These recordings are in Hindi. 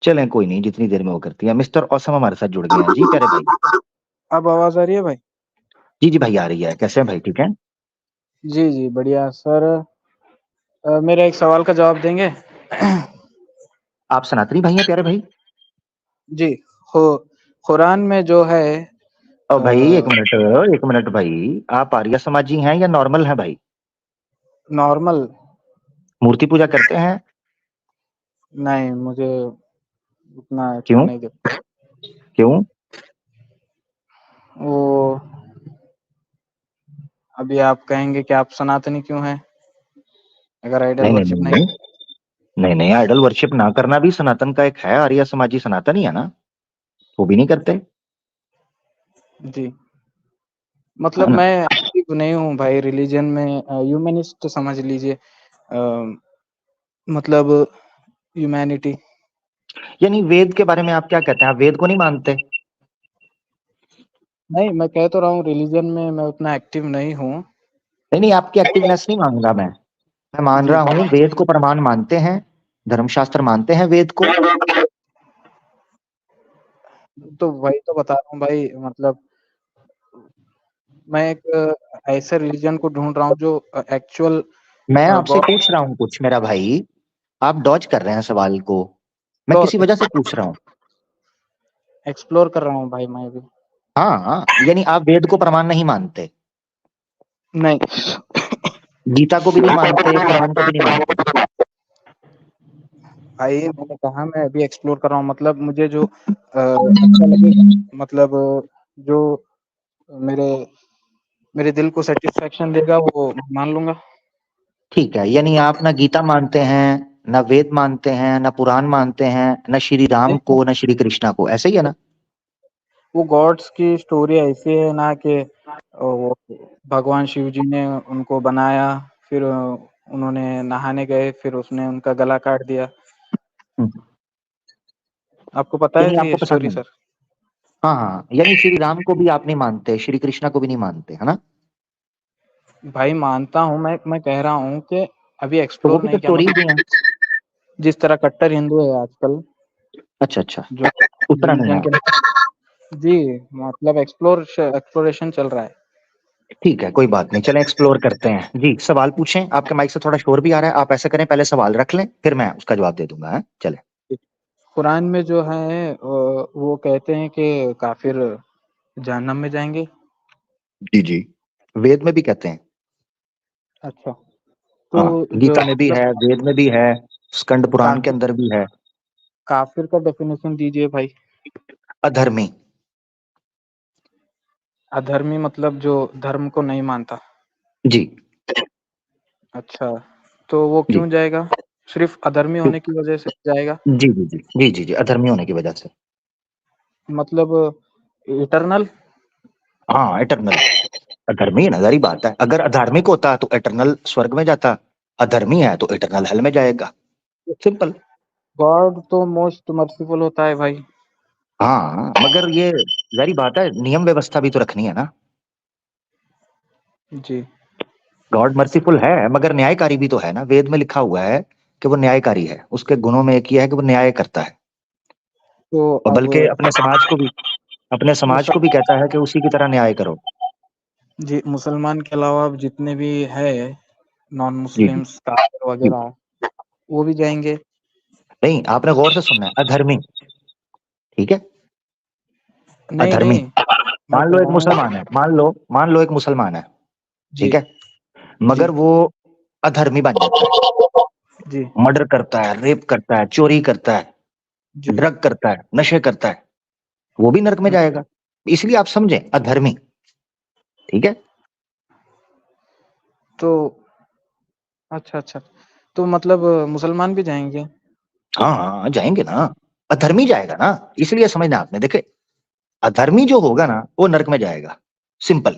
चलें कोई नहीं, जितनी देर में वो करती है। मिस्टर औसम हमारे साथ जुड़ गए हैं जी, प्यारे भाई। अब आवाज आ रही है भाई? जी जी भाई, आ रही है। कैसे हैं भाई, ठीक है? जी जी बढ़िया सर। मेरा एक सवाल का जवाब देंगे? आप सनातनी भाई हैं प्यारे भाई? जी। हो कुरान में जो है ओ भाई, एक मिनट, एक मिनट भाई। आप आर्य समाजी हैं या नॉर्मल हैं भाई? नॉर्मल। मूर्ति पूजा करते हैं? नहीं, मुझे उतना ठीक क्यों? नहीं दिखता। क्यों? वो अभी आप कहेंगे कि आप सनातनी क्यों हैं अगर आइडल नहीं नहीं वर्शिप नहीं नहीं? नहीं। नहीं नहीं, आइडल वर्शिप ना करना भी सनातन का एक है। आर्य समाजी सनातन ही है ना, वो भी नहीं करते? जी। है मतलब ना? मैं एक्टिव नहीं हूँ भाई रिलीजन में, ह्यूमनिस्ट समझ लीजिए। मतलब ह्यूमैनिटी। यानी वेद के बारे में आप क्या कहते हैं? आप वेद को नहीं मानते? नहीं, मैं कह तो रहा हूँ रिलीजन में मैं उतना एक्टिव नहीं हूँ। नहीं नहीं, आपकी एक्टिवनेस नहीं मानूंगा मैं मान जी। रहा हूँ वेद को प्रमाण मानते हैं, धर्मशास्त्र मानते हैं वेद को। तो वही तो बता रहा हूँ भाई, मतलब मैं एक ऐसे रिलीजन को ढूंढ रहा हूँ जो एक्चुअल मैं आपसे गॉड पूछ रहा हूँ कुछ मेरा भाई, आप डॉज कर रहे हैं सवाल को। मैं एक्सप्लोर किसी वजह से पूछ रहा हूँ। एक्सप्लोर कर रहा हूँ भाई मैं भी। हाँ हाँ, यानी आप वेद को प्रमाण नहीं मानते, नहीं गीता को भी नहीं मानते, कुरान को भी नहीं मानते? भाई, मैंने कहा मैं अभी एक्सप्लोर कर रहा हूँ, मतलब मुझे जो अच्छा लगेगा, मतलब जो मेरे मेरे दिल को सेटिस्फेक्शन देगा वो मान लूंगा। ठीक है, यानी आप ना गीता मानते हैं, ना वेद मानते हैं, ना पुराण मानते हैं, ना श्री राम नहीं, को, ना श्री कृष्णा को, ऐसे ही है ना? वो गॉड्स की स्टोरी ऐसी है ना कि वो भगवान शिव जी ने उनको बनाया, फिर उन्होंने नहाने गए, फिर उसने उनका गला काट दिया। हम्म, आपको पता है यानी ये आपको पसंद स्टोरी नहीं? सर? हाँ हाँ, यानी श्री राम को भी आप नहीं मानते, श्री कृष्णा को भी नहीं मानते, है ना? भाई मानता हूँ, मैं कह रहा हूँ कि अभी तो वो एक्सप्लोर भी तो नहीं किया, स्टोरीज ही मतलब हैं। जिस तरह कट्टर हिंदू है आजकल अच्छा अच्छा, जो उतना नहीं रिलीजन है। के। जी, मतलब एक्सप्लोरेशन चल रहा है। ठीक है, कोई बात नहीं, चलें एक्सप्लोर करते हैं जी। सवाल पूछें, आपके माइक से थोड़ा शोर भी आ रहा है। आप ऐसा करें, पहले सवाल रख लें, फिर मैं उसका जवाब दे दूंगा, है चले? कुरान में जो है वो कहते हैं कि काफिर जहन्नम में जाएंगे। जी जी, वेद में भी कहते हैं। अच्छा, तो हाँ, जो गीता में भी मतलब है, वेद में भी है, स्कंद पुराण के काफिर अंदर भी है। काफिर का डेफिनेशन दीजिए भाई। अधर्मी। अधर्मी मतलब जो धर्म को नहीं मानता। जी अच्छा, तो वो जी क्यों जाएगा? सिर्फ अधर्मी होने की वजह से जाएगा? जी जी जी जी जी जी, अधर्मी होने की वजह से। मतलब इटरनल? हाँ, इटरनल। अधर्मी है ना, सारी बात है। अगर अधार्मिक होता तो इटरनल स्वर्ग में जाता, अधर्मी है तो इटरनल हेल में जाएगा। सिंपल। गॉड तो मोस्ट मर्सीफुल होता है भाई। हाँ, मगर ये सारी बात है, नियम व्यवस्था भी तो रखनी है ना। जी। गॉड मर्सीफुल है, मगर न्यायकारी भी तो है ना। वेद में लिखा हुआ है कि वो न्यायकारी है, उसके गुणों में एक ही है कि वो न्याय करता है। तो और अब बल्कि अपने समाज को भी मुसल कहता है कि उसी की तरह न्याय करो। जी, मुसलमान के अलावा अब जितने भी है नॉन जी जी मुस्लिम्स काफिर जी। वगैरह, वो भी जाएंगे? नहीं, आपने गौर से सुनना है, अधर्मी। ठीक है, नहीं अधर्मी। नहीं, मैं मान कह लो एक रहा हूँ। मुसलमान है, मान लो एक मुसलमान है, जी ठीक है, जी मगर वो अधर्मी बन जाता है, जी मर्डर करता है, रेप करता है, चोरी करता है, जी। ड्रग करता है, नशे करता है, वो भी नरक में हम्म, जाएगा। इसलिए आप समझें, अधर्मी। ठीक है। तो अच्छा अच्छा, तो मतलब मुसलमान भी जाएंगे? हाँ हाँ, जाएंगे ना। अधर्मी जाएगा ना, इसलिए समझना आपने। देखे, अधर्मी जो होगा ना वो नरक में जाएगा। सिंपल।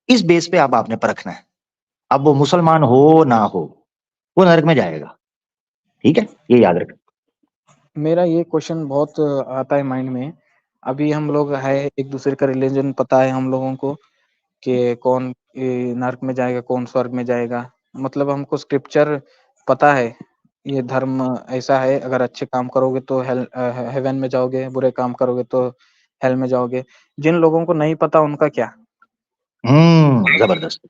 इस बेस पे आप आपने परखना है। अब वो मुसलमान हो ना हो, वो नरक में जाएगा। ठीक है, ये याद रखें। मेरा ये क्वेश्चन बहुत आता है माइंड में। अभी हम लोग है, एक दूसरे का रिलीजन पता है हम लोगों को कि कौन नर्क में जाएगा, कौन स्वर्ग में जाएगा। मतलब हमको स्क्रिप्चर पता है ये धर्म ऐसा है, अगर अच्छे काम करोगे तो हेवन में जाओगे, बुरे काम करोगे तो हेल में जाओगे। जिन लोगों को नहीं पता उनका क्या? जबरदस्त।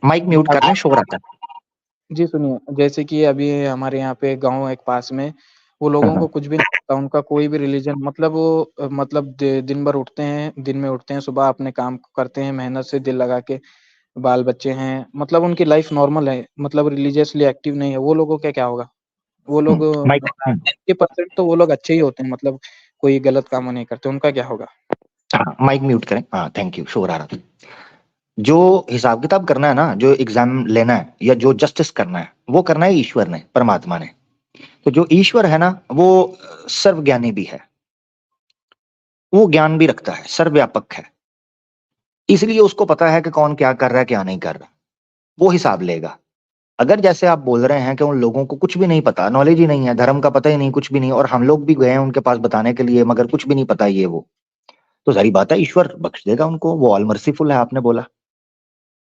माइक म्यूट कर लें, शोर आता है। जी सुनिए, जैसे कि अभी हमारे यहाँ पे गाँव है एक पास में, वो हाँ, लोगों को हाँ। कुछ भी नहीं पता, उनका कोई भी रिलीजन, मतलब वो मतलब दिन भर उठते हैं, दिन में उठते हैं, सुबह अपने काम करते हैं, मेहनत से दिल लगा के, बाल बच्चे हैं, मतलब उनकी लाइफ नॉर्मल है, मतलब रिलीजियसली एक्टिव नहीं है, वो लोगों का क्या होगा? वो लोग माइक 90% तो वो लोग अच्छे ही होते हैं, मतलब कोई गलत काम नहीं करते, उनका क्या होगा? हाँ, माइक म्यूट करें। हाँ, थैंक यू, शोर आ रहा था। जो हिसाब किताब करना है ना, जो एग्जाम लेना है या जो जस्टिस करना है, वो करना है ईश्वर ने, परमात्मा ने। तो जो ईश्वर है ना, वो सर्वज्ञानी भी है, वो ज्ञान भी रखता है, सर्वव्यापक है। इसलिए उसको पता है कि कौन क्या कर रहा है, क्या नहीं कर रहा। वो हिसाब लेगा। अगर जैसे आप बोल रहे हैं कि उन लोगों को कुछ भी नहीं पता, नॉलेज ही नहीं है, धर्म का पता ही नहीं, कुछ भी नहीं, और हम लोग भी गए हैं उनके पास बताने के लिए, मगर कुछ भी नहीं पता ये वो, तो सारी बात है, ईश्वर बख्श देगा उनको, वो ऑल मर्सीफुल है, आपने बोला।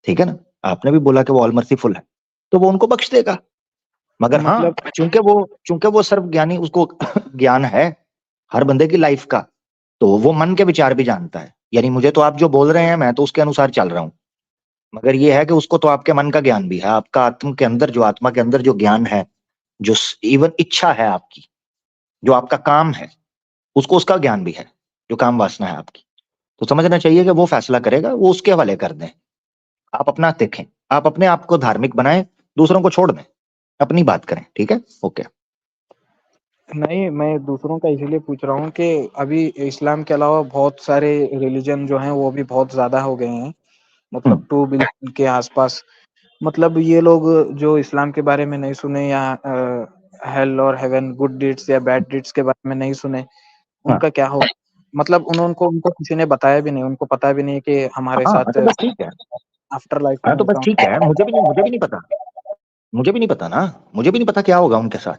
ठीक है ना? आपने भी बोला कि वो ऑल मर्सीफुल है, तो वो उनको बख्श देगा। मगर हाँ, मतलब चूंकि वो सर्वज्ञानी, उसको ज्ञान है हर बंदे की लाइफ का, तो वो मन के विचार भी जानता है। यानी मुझे तो आप जो बोल रहे हैं, मैं तो उसके अनुसार चल रहा हूँ। मगर ये है कि उसको तो आपके मन का ज्ञान भी है, आपका आत्म के अंदर, जो आत्मा के अंदर जो ज्ञान है, जो इवन इच्छा है आपकी, जो आपका काम है, उसको उसका ज्ञान भी है, जो काम वासना है आपकी। तो समझना चाहिए कि वो फैसला करेगा, वो उसके हवाले कर दें। आप अपना देखें, आप अपने आप को धार्मिक बनाएं, दूसरों को छोड़ दें, अपनी बात करें। ठीक है? ओके। नहीं, मैं दूसरों का इसीलिए पूछ रहा हूँ कि अभी इस्लाम के अलावा बहुत सारे रिलीजन जो हैं वो भी बहुत ज़्यादा हो गए हैं, मतलब 2 बिलियन के आसपास। मतलब ये लोग जो इस्लाम के बारे में नहीं सुने, या हेल और हेवन, गुड डीड्स या बैड डीड्स के बारे में नहीं सुने, हाँ, उनका क्या होगा? मतलब उनको किसी ने बताया भी नहीं, उनको पता भी नहीं कि हमारे हाँ, साथ तो बस ठीक है। आफ्टर लाइफ हाँ, में तो बस ऐसा ठीक है, मुझे भी नहीं पता। मुझे भी नहीं पता ना, मुझे भी नहीं पता क्या होगा उनके साथ।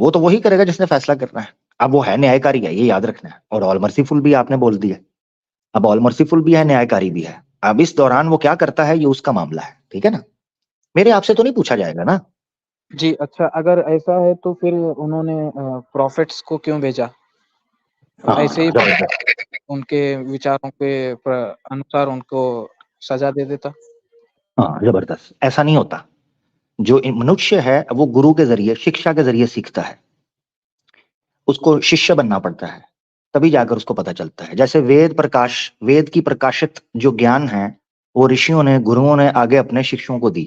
वो तो वही करेगा जिसने फैसला करना है। अब वो है न्यायकारी है, ये याद रखना है, और ऑल मर्सीफुल भी आपने बोल दिया। अब ऑल मर्सीफुल भी है, न्यायकारी भी है। अब इस दौरान वो क्या करता है, ये उसका मामला है। ठीक है ना? मेरे आपसे तो नहीं पूछा जाएगा ना। जी, अच्छा, अगर ऐसा है तो फिर उन्होंने प्रॉफ़िट्स को क्यों भेजा? ऐसे हाँ, ही जबरदस्त। उनके विचारों के अनुसार उनको सज़ा दे देता। हाँ, जबरदस्त। ऐसा नहीं होता। जो मनुष्य है वो गुरु के जरिए, शिक्षा के जरिए सीखता है। उसको शिष्य बनना पड़ता है, तभी जाकर उसको पता चलता है। जैसे वेद की प्रकाशित जो ज्ञान है, वो ऋषियों ने, गुरुओं ने आगे अपने शिष्यों को दी।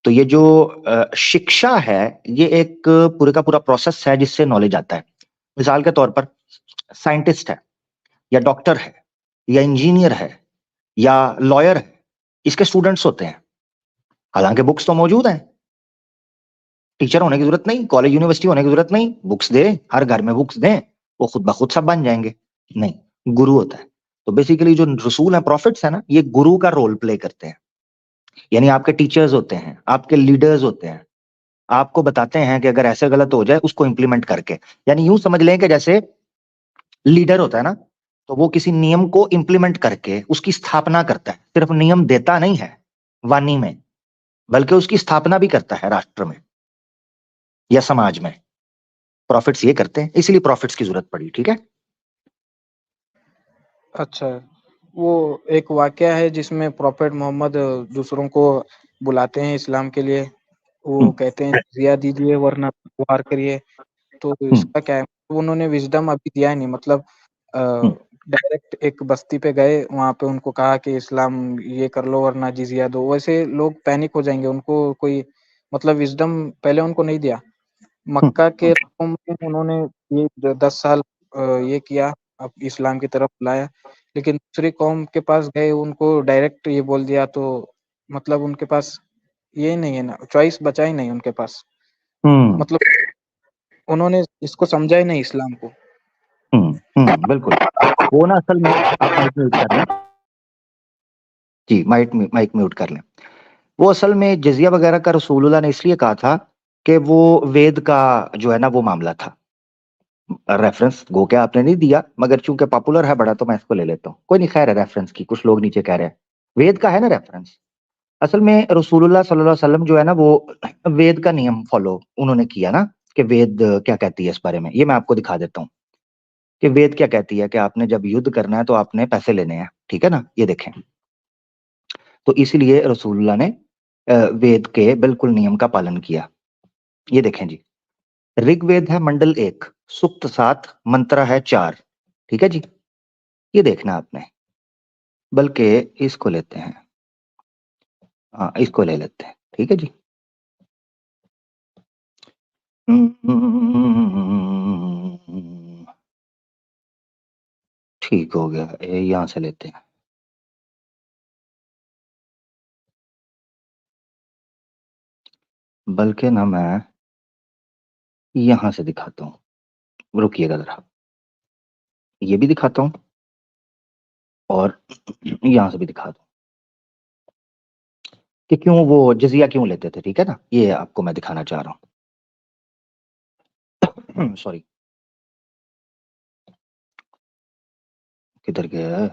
तो ये जो शिक्षा है, ये एक पूरे का पूरा प्रोसेस है जिससे नॉलेज आता है। मिसाल के तौर पर साइंटिस्ट है, या डॉक्टर है, या इंजीनियर है, या लॉयर है, इसके स्टूडेंट्स होते हैं। हालांकि बुक्स तो मौजूद हैं, टीचर होने की जरूरत नहीं, कॉलेज यूनिवर्सिटी होने की जरूरत नहीं, बुक्स दे, हर घर में बुक्स दें, वो खुद ब खुद सब बन जाएंगे। नहीं, गुरु होता है। तो बेसिकली जो रसूल है, प्रॉफिट्स है ना, ये गुरु का रोल प्ले करते हैं। यानी आपके टीचर्स होते हैं, आपके लीडर्स होते हैं, आपको बताते हैं कि अगर ऐसे गलत हो जाए उसको इंप्लीमेंट करके। यानी यूं समझ लें कि जैसे लीडर होता है ना, तो वो किसी नियम को इंप्लीमेंट करके उसकी स्थापना करता है। सिर्फ नियम देता नहीं है वाणी में, बल्कि उसकी स्थापना भी करता है राष्ट्र में या समाज में। प्रॉफिट्स ये करते हैं, इसलिए प्रॉफिट्स की जरूरत पड़ी। ठीक है? अच्छा, वो एक वाक़या है जिसमें प्रॉफ़ेट मोहम्मद दूसरों को बुलाते हैं इस्लाम के लिए। वो हम्म, कहते हैं जिज़िया दीजिए वरना वार करिए। तो हम्म, इसका क्या है? उन्होंने विज़डम अभी दिया ही नहीं, मतलब अ, हम्म, डायरेक्ट एक बस्ती पे गए, वहाँ पे उनको कहा कि इस्लाम ये कर लो वरना जिज़िया दो। वैसे लोग पैनिक हो जाएँगे, उनको कोई मतलब विज़डम पहले उनको नहीं दिया। मक्का के हम्म, लोगों में उन्होंने ये 10 साल ये किया, अब इस्लाम की तरफ बुलाया, लेकिन दूसरी कौम के पास गए, उनको डायरेक्ट ये बोल दिया, तो मतलब उनके पास ये नहीं है ना, चॉइस बचा ही नहीं उनके पास। हम्म, मतलब उन्होंने इसको समझा ही नहीं इस्लाम को। बिल्कुल। वो ना असल में, आप माइक म्यूट कर लें। जी, माइक म्यूट कर लें। वो असल में जजिया वगैरह का रसूलुल्लाह ने इसलिए कहा था कि वो वेद का जो है ना वो मामला था। रेफरेंस गो क्या आपने नहीं दिया, मगर चूंकि पॉपुलर है बड़ा, तो मैं इसको ले लेता हूँ। कोई नहीं, खैर है, रेफरेंस की कुछ लोग नीचे कह रहे हैं, वेद का है ना रेफरेंस। असल में रसूलुल्लाह सल्लल्लाहु अलैहि वसल्लम जो है ना वो वेद का नियम फॉलो उन्होंने किया ना कि वेद क्या कहती है इस बारे में। ये मैं आपको दिखा देता हूँ कि वेद क्या कहती है कि आपने जब युद्ध करना है तो आपने पैसे लेने हैं, ठीक है ना। ये देखें, तो इसीलिए रसूलुल्लाह ने वेद के बिल्कुल नियम का पालन किया। ये देखें जी, ऋग्वेद है मंडल 1, सूक्त 7, मंत्र है 4, ठीक है जी। ये देखना आपने, बल्कि इसको लेते हैं, हाँ इसको ले लेते हैं, ठीक है जी। ठीक हो गया, यहां से लेते हैं। बल्कि ना मैं यहां से दिखाता हूँ, रुकिएगा जरा, ये भी दिखाता हूँ और यहां से भी दिखाता हूँ कि क्यों वो जजिया क्यों लेते थे, ठीक है ना। ये आपको मैं दिखाना चाह रहा हूँ। सॉरी, किधर गया है?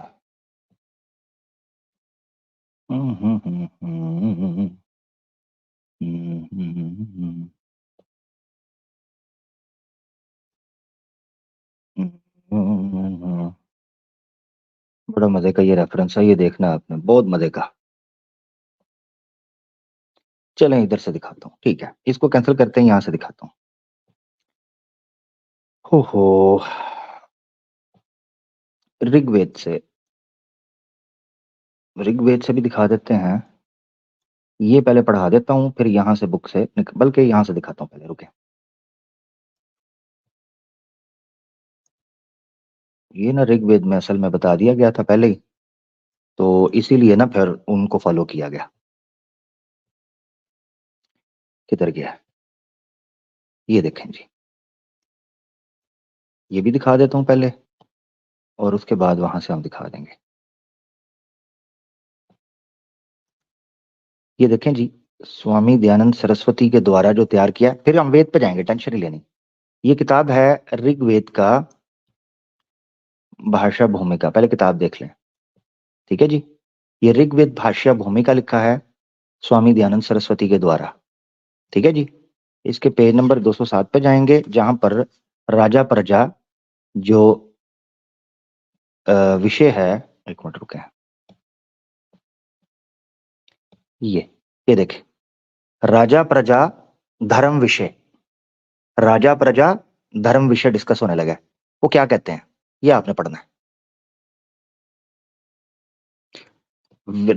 बड़ा मजे का ये रेफरेंस है, ये देखना आपने, बहुत मजे का। चलें इधर से दिखाता हूँ, ठीक है, इसको कैंसिल करते हैं, यहां से दिखाता हूँ। हो ऋग्वेद से, ऋग्वेद से भी दिखा देते हैं। ये पहले पढ़ा देता हूँ, फिर यहां से बुक से बल्कि यहां से दिखाता हूँ पहले, रुके। ये ना ऋग्वेद में असल में बता दिया गया था पहले ही, तो इसीलिए ना फिर उनको फॉलो किया गया। किधर गया? ये देखें जी, ये भी दिखा देता हूँ पहले और उसके बाद वहां से हम दिखा देंगे। ये देखें जी, स्वामी दयानंद सरस्वती के द्वारा जो तैयार किया, फिर हम वेद पे जाएंगे, टेंशन नहीं लेनी। ये किताब है ऋग्वेद का भाषा भूमिका, पहले किताब देख लें, ठीक है जी। ये ऋग्वेद भाष्य भूमिका लिखा है स्वामी दयानंद सरस्वती के द्वारा, ठीक है जी। इसके पेज नंबर 207 पे जाएंगे, जहां पर राजा प्रजा जो विषय है, एक मिनट रुके, ये देखें, राजा प्रजा धर्म विषय, राजा प्रजा धर्म विषय डिस्कस होने लगा है। वो क्या कहते हैं ये आपने पढ़ना है।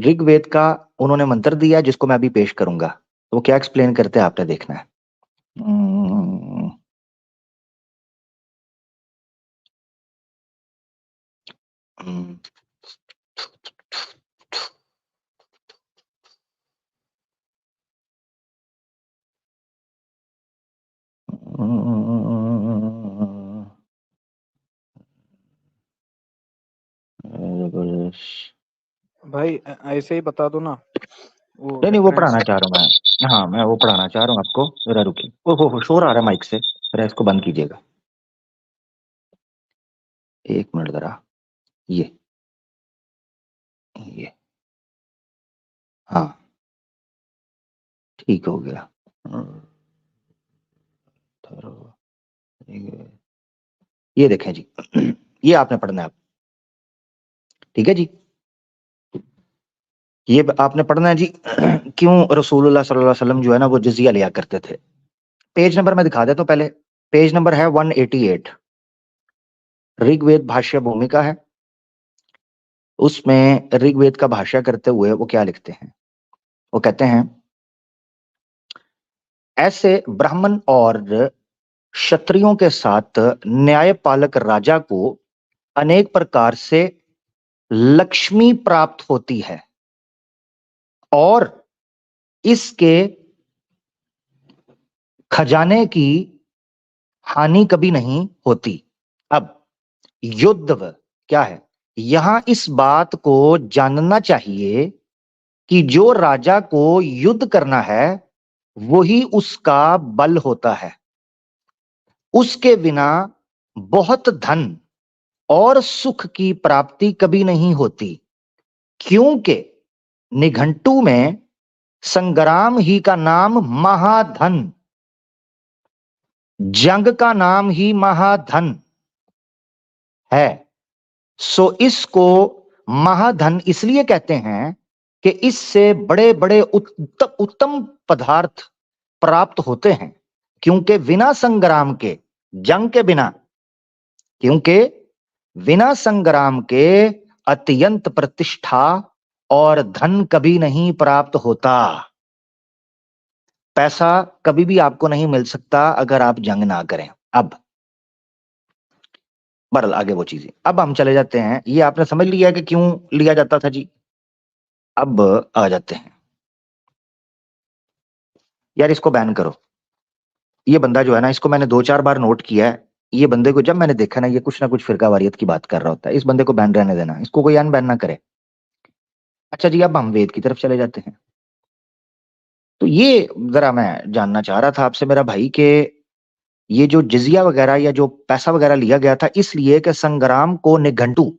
ऋग्वेद का उन्होंने मंत्र दिया जिसको मैं अभी पेश करूंगा, तो वो क्या एक्सप्लेन करते हैं आपने देखना है। हम्म, हम्म, भाई ऐसे ही बता दो ना, वो नहीं नहीं, वो रेफरेंस। पढ़ाना चाह रहा हूँ मैं, हाँ मैं वो पढ़ाना चाह रहा हूँ आपको, जरा रुकिए। ओहो शोर आ रहा है माइक से, जरा इसको बंद कीजिएगा, एक मिनट जरा। ये ये हाँ, ठीक हो गया। ये देखें जी, ये आपने पढ़ना है, ठीक है जी। ये आपने पढ़ना है जी। क्यों रसूलुल्लाह सल्लल्लाहु अलैहि वसल्लम जो है ना वो जजिया लिया करते थे। पेज नंबर मैं दिखा देता हूँ पहले, पेज नंबर है 188, ऋग्वेद भाष्य भूमिका है। उसमें ऋग्वेद का भाष्य करते हुए वो क्या लिखते हैं, वो कहते हैं, ऐसे ब्राह्मण और क्षत्रियों के साथ न्यायपालक राजा को अनेक प्रकार से लक्ष्मी प्राप्त होती है और इसके खजाने की हानि कभी नहीं होती। अब युद्ध क्या है, यहां इस बात को जानना चाहिए कि जो राजा को युद्ध करना है वही उसका बल होता है, उसके बिना बहुत धन और सुख की प्राप्ति कभी नहीं होती, क्योंकि निघंटू में संग्राम ही का नाम महाधन, जंग का नाम ही महाधन है। सो इसको महाधन इसलिए कहते हैं कि इससे बड़े बड़े उत्तम पदार्थ प्राप्त होते हैं, क्योंकि बिना संग्राम के, जंग के बिना, क्योंकि बिना संग्राम के अत्यंत प्रतिष्ठा और धन कभी नहीं प्राप्त होता। पैसा कभी भी आपको नहीं मिल सकता अगर आप जंग ना करें। अब बहरहाल आगे वो चीजें, अब हम चले जाते हैं। ये आपने समझ लिया कि क्यों लिया जाता था जी। अब आ जाते हैं, यार इसको बैन करो। ये बंदा जो है ना, इसको मैंने 2-4 बार नोट किया है। ये बंदे को जब मैंने देखा ना, ये कुछ ना कुछ फिरकावारियत की बात कर रहा होता है। इस बंदे को बैन रहने देना, इसको कोई अनबैन ना करे। अच्छा जी, अब हम वेद की तरफ चले जाते हैं। तो ये जरा मैं जानना चाह रहा था आपसे मेरा भाई के ये जो जिजिया वगैरह या जो पैसा वगैरह लिया गया था, इसलिए कि संग्राम को निघंटू,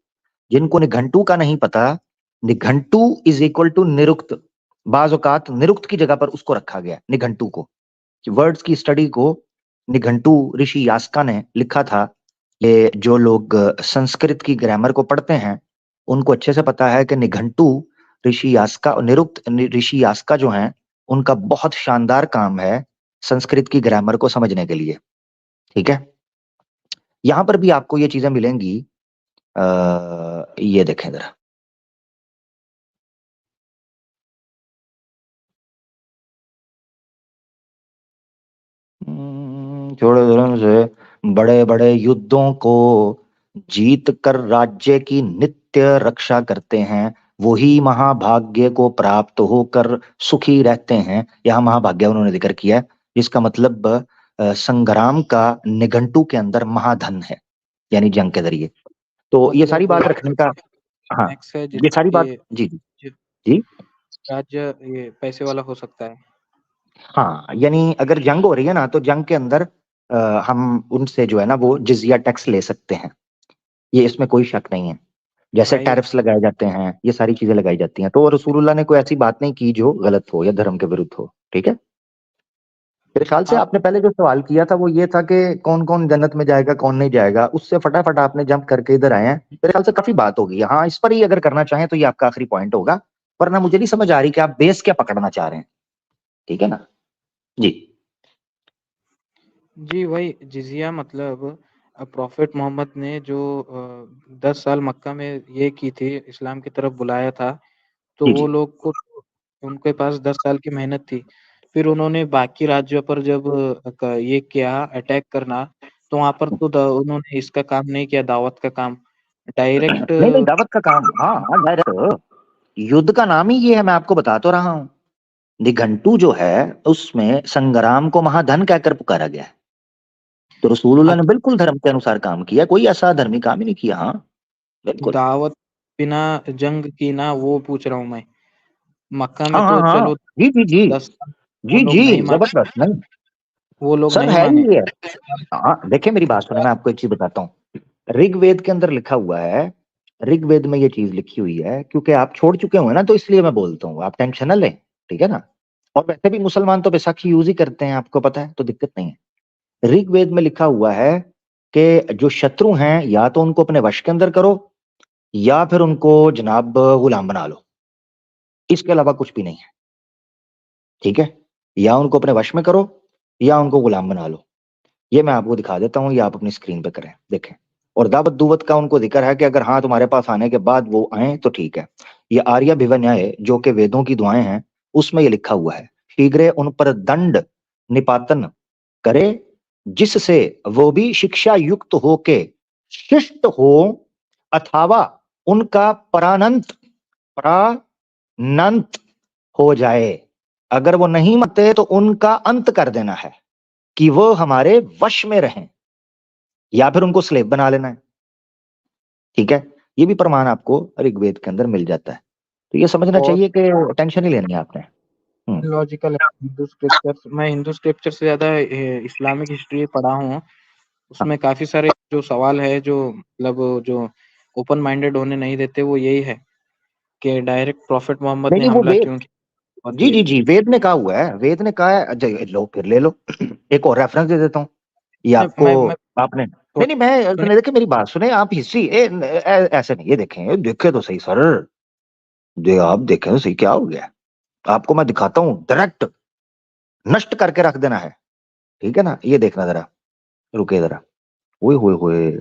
जिनको निघंटू का नहीं पता, निघंटू इज इक्वल टू निरुक्त। बाज औकात निरुक्त की जगह पर उसको रखा गया, निघंटू को। वर्ड्स की स्टडी को निघंटू ऋषि यास्का ने लिखा था। ये जो लोग संस्कृत की ग्रामर को पढ़ते हैं उनको अच्छे से पता है कि निघंटू ऋषि यास्का और निरुक्त ऋषि यास्का जो हैं, उनका बहुत शानदार काम है संस्कृत की ग्रामर को समझने के लिए। ठीक है, यहां पर भी आपको ये चीजें मिलेंगी। ये देखें जरा, थोड़े दिनों से बड़े बड़े युद्धों को जीत कर राज्य की नित्य रक्षा करते हैं, वही महाभाग्य को प्राप्त होकर सुखी रहते हैं। यह महाभाग्य उन्होंने जिक्र किया है, जिसका मतलब संग्राम का निघंटू के अंदर महाधन है, यानी जंग के जरिए। तो ये सारी बात रखने का, हाँ, मैक्स है ये सारी बात, जिससे जी जी जी, राज्य ये पैसे वाला हो सकता है। हाँ, यानी अगर जंग हो रही है ना, तो जंग के अंदर हम उनसे जो है ना वो जिजिया टैक्स ले सकते हैं, ये इसमें कोई शक नहीं है। जैसे भाई टैरिफ्स लगाए जाते हैं, ये सारी चीजें लगाई जाती हैं। तो रसूलुल्लाह ने कोई ऐसी बात नहीं की जो गलत हो या धर्म के विरुद्ध हो। ठीक है, मेरे ख्याल से आप आपने पहले जो सवाल किया था वो ये था कि कौन कौन जन्नत में जाएगा कौन नहीं जाएगा, उससे फटाफट आपने जंप करके इधर आए हैं। मेरे ख्याल से काफी बात होगी। हाँ, इस पर ही अगर करना चाहें तो ये आपका आखिरी पॉइंट होगा, वरना मुझे नहीं समझ आ रही कि आप बेस क्या पकड़ना चाह रहे हैं। ठीक है ना जी। जी वही जिजिया मतलब प्रॉफिट मोहम्मद ने जो 10 साल मक्का में ये की थी, इस्लाम की तरफ बुलाया था, तो जी वो जी, लोग को उनके पास 10 साल की मेहनत थी। फिर उन्होंने बाकी राज्यों पर जब ये किया अटैक करना, तो वहां पर तो उन्होंने इसका काम नहीं किया, दावत का काम डायरेक्ट। नहीं नहीं, दावत का काम, हाँ हाँ, डायरेक्ट। युद्ध का नाम ही ये है, मैं आपको बता तो रहा हूँ। निघंटू जो है उसमें संग्राम को महाधन कहकर पुकारा गया है। तो रसूलुल्लाह ने बिल्कुल धर्म के अनुसार काम किया, कोई ऐसा धर्मी काम ही नहीं किया। हाँ बिल्कुल। दावत बिना जंग की ना, वो पूछ रहा हूँ मैं। मक्का में हाँ हाँ तो हाँ, चलो जी जी जी, 10 साल वो जी लोग जी, नहीं माने, जबरदस्त। नहीं वो लोग सर, नहीं है माने। ही है। हाँ देखिए, मेरी बात सुने, मैं आपको एक चीज बताता हूँ। ऋग्वेद के अंदर लिखा हुआ है, ऋग्वेद में ये चीज लिखी हुई है, क्योंकि आप छोड़ चुके हुए ना, तो इसलिए मैं बोलता हूँ, आप टेंशन ना लें। ठीक है ना, और वैसे भी मुसलमान तो बैसाखी यूज ही करते हैं, आपको पता है, तो दिक्कत नहीं है। ऋग्वेद में लिखा हुआ है कि जो शत्रु हैं, या तो उनको अपने वश के अंदर करो, या फिर उनको जनाब गुलाम बना लो। इसके अलावा कुछ भी नहीं है। ठीक है, या उनको अपने वश में करो या उनको गुलाम बना लो। ये मैं आपको दिखा देता हूँ, ये आप अपनी स्क्रीन पे करें, देखें। और दावत दुवत का उनको जिक्र है कि अगर हाँ तुम्हारे पास आने के बाद वो आए तो ठीक है। ये आर्य भिवन्याय जो कि वेदों की दुआएं हैं, उसमें ये लिखा हुआ है, शीघ्र उन पर दंड निपातन करे, जिससे वो भी शिक्षा युक्त होके शिष्ट हो, अथवा उनका परानंत हो जाए। अगर वो नहीं मरते तो उनका अंत कर देना है, कि वो हमारे वश में रहें, या फिर उनको स्लेव बना लेना है। ठीक है, ये भी प्रमाण आपको ऋग्वेद के अंदर मिल जाता है। तो ये समझना बहुत चाहिए कि टेंशन ही लेनी है आपने। लॉजिकल है हिंदू स्क्रिप्चर्स। मैं हिंदू स्क्रिप्चर से ज्यादा इस्लामिक हिस्ट्री पढ़ा हूँ। हाँ, उसमें काफी सारे जो सवाल है, जो मतलब जो ओपन माइंडेड होने नहीं देते, वो यही है कि डायरेक्ट प्रॉफिट मोहम्मद नहीं ने नहीं, वो हमला बेस, क्यों किया। जी जी जी, वेद ने कहा हुआ है, वेद ने कहा है। लो फिर ले लो, एक और रेफरेंस दे देता हूँ। ये आपको, मैं आपने नहीं नहीं, मैं सुनिए, देखिए मेरी बात सुने, आप हिस्ट्री ऐसे नहीं, ये देखें, देखे तो सही सर, आप देखें तो सही, क्या हो गया? आपको मैं दिखाता हूँ, डायरेक्ट नष्ट करके रख देना है, ठीक है ना? ये देखना जरा, रुके जरा, ओए होए होए।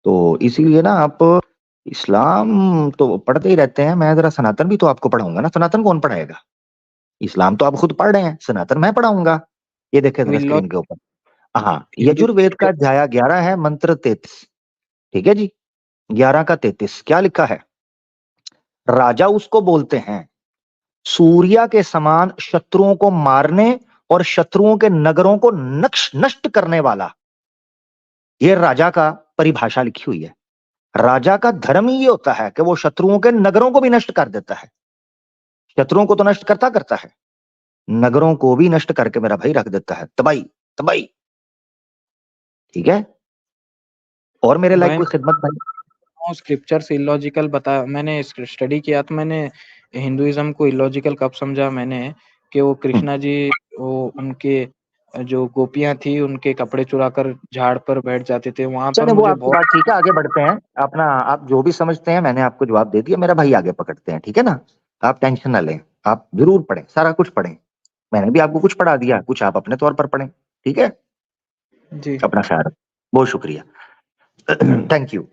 तो इसीलिए ना आप इस्लाम तो पढ़ते ही रहते हैं, मैं जरा सनातन भी तो आपको पढ़ाऊंगा ना। सनातन कौन पढ़ाएगा? इस्लाम तो आप खुद पढ़ रहे हैं, सनातन मैं पढ़ाऊंगा। ये देखे जरा विल्लो स्क्रीन के ऊपर। हाँ, हिंदू यजुर्वेद का अध्याय 11 है, मंत्र 33, ठीक है जी, 11 का 33 क्या लिखा है? राजा उसको बोलते हैं सूर्या के समान शत्रुओं को मारने और शत्रुओं के नगरों को नष्ट करने वाला। ये राजा का परिभाषा लिखी हुई है। राजा का धर्म ही ये होता है कि वो शत्रुओं के नगरों को भी नष्ट कर देता है। शत्रुओं को तो नष्ट करता करता है, नगरों को भी नष्ट करके मेरा भाई रख देता है, तबाही तबाही, ठीक है? और मेरे लायक भाई कोई खिदमत भाई? स्क्रिप्चर्स इलॉजिकल बता, मैंने स्टडी किया तो मैंने हिंदुइज्म को इलॉजिकल कब समझा मैंने, कि वो कृष्णा जी, वो उनके जो गोपियां थी उनके कपड़े चुरा कर झाड़ पर बैठ जाते थे, वहां पर चलिए वो मुझे आपकी बहुत। बात ठीक है, आगे बढ़ते हैं। अपना आप जो भी समझते हैं, मैंने आपको जवाब दे दिया, मेरा भाई आगे पकड़ते हैं, ठीक है ना? आप टेंशन ना लें, आप जरूर पढ़ें, सारा कुछ पढ़ें। मैंने भी आपको कुछ पढ़ा दिया, कुछ आप अपने तौर पर पढ़ें, ठीक है? जी अपना ख्याल रखें। बहुत शुक्रिया, थैंक यू।